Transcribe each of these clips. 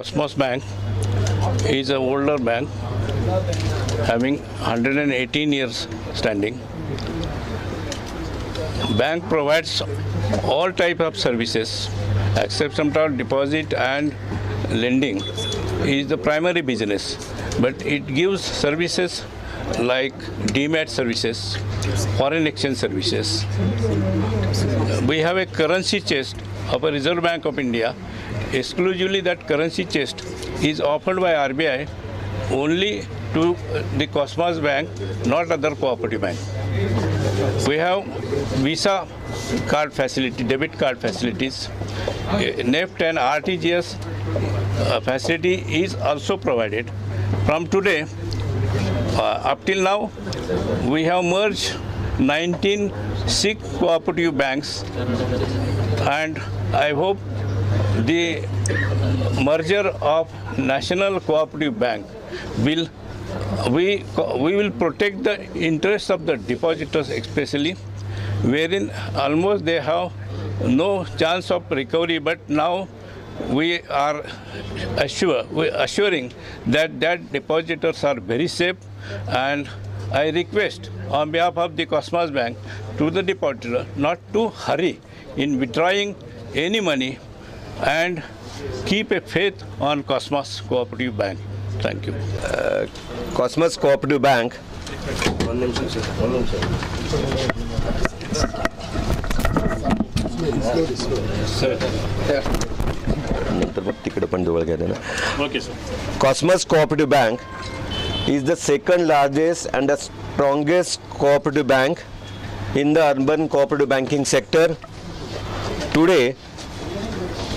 Cosmos Bank is an older bank having 118 years standing. Bank provides all type of services except sometimes deposit and lending is the primary business, but it gives services like demat services, foreign exchange services. We have a currency chest of a Reserve Bank of India. Exclusively that currency chest is offered by RBI only to the Cosmos Bank, not other cooperative bank. We have Visa card facility, debit card facilities. NEFT and RTGS facility is also provided. From today up till now, we have merged 19 SIG cooperative banks, and I hope the merger of National Cooperative Bank will we will protect the interests of the depositors, especially wherein almost they have no chance of recovery, but now we are assuring that depositors are very safe. And I request on behalf of the Cosmos Bank to the depositor not to hurry in withdrawing any money and keep a faith on Cosmos Cooperative Bank. Thank you. Cosmos Cooperative Bank. Cosmos Cooperative Bank is the second largest and the strongest cooperative bank in the urban cooperative banking sector. Today,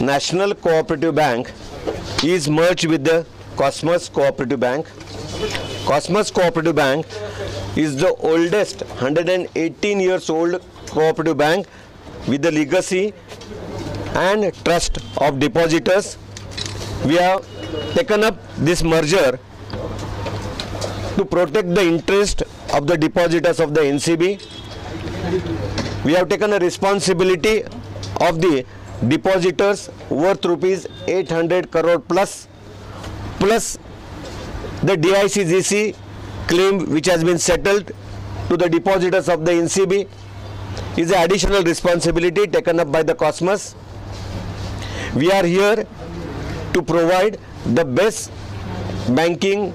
National Cooperative Bank is merged with the Cosmos Cooperative Bank. Cosmos Cooperative Bank is the oldest 118 years old cooperative bank with the legacy and trust of depositors. We have taken up this merger to protect the interest of the depositors of the NCB. We have taken a responsibility of the depositors worth rupees 800 crore plus the DICGC claim which has been settled to the depositors of the NCB is an additional responsibility taken up by the Cosmos. We are here to provide the best banking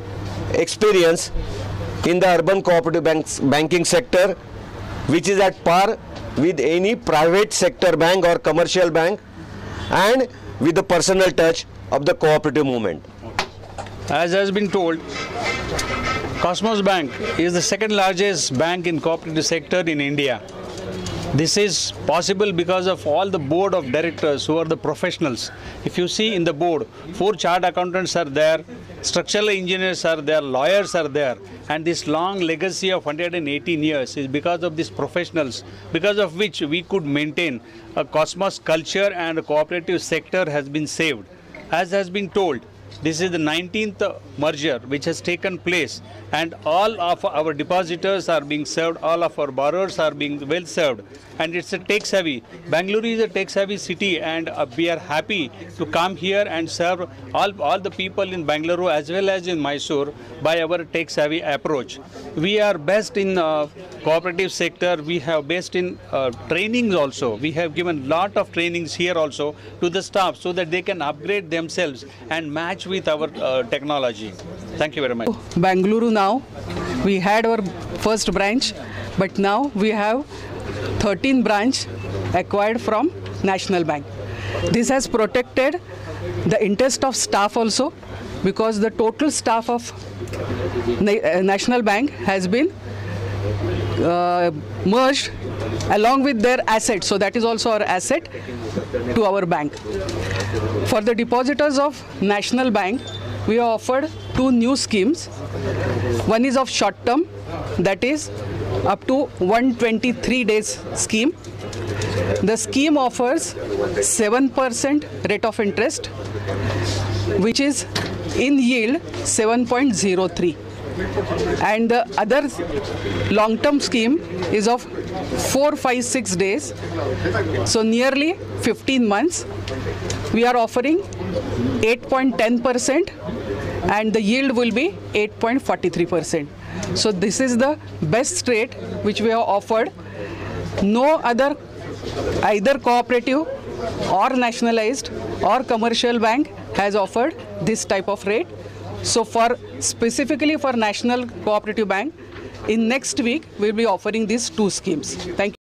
experience in the urban cooperative banking sector, which is at par with any private sector bank or commercial bank, and with the personal touch of the cooperative movement. As has been told, Cosmos Bank is the second largest bank in cooperative sector in India. This is possible because of all the board of directors who are the professionals. If you see in the board, 4 chartered accountants are there, structural engineers are there, lawyers are there, and this long legacy of 118 years is because of these professionals, because of which we could maintain a Cosmos culture, and a cooperative sector has been saved. As has been told, this is the 19th merger which has taken place, and all of our depositors are being served, all of our borrowers are being well served, and it's a tech-savvy. Bangalore is a tech-savvy city, and we are happy to come here and serve all the people in Bangalore as well as in Mysore by our tech-savvy approach. We are best in cooperative sector. We have best in trainings also. We have given lot of trainings here also to the staff so that they can upgrade themselves and match with our technology. Thank you very much. Bangalore now, we had our first branch, but now we have 13 branch acquired from National Bank. This has protected the interest of staff also, because the total staff of National Bank has been merged along with their assets. So that is also our asset to our bank. For the depositors of National Bank, we have offered 2 new schemes. One is of short term, that is up to 123 days scheme. The scheme offers 7% rate of interest, which is in yield 7.03. and the other long-term scheme is of 4, 5, 6 days, so nearly 15 months. We are offering 8.10% and the yield will be 8.43%. So this is the best rate which we have offered. No other, either cooperative or nationalized or commercial bank has offered this type of rate. So for specifically for National Cooperative Bank, in next week we'll be offering these two schemes. Thank you.